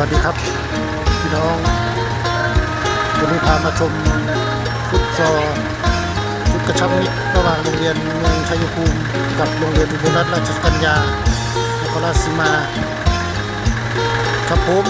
วัสดีครับพี่น้องวันนี้พามาชมฟุตซอลฟุตกระชับมิตรระหว่างโรงเรียนเมืองชัยภูมิกับโรงเรียนอุบลรัตนราชกัญญานครราชสีมาครับผม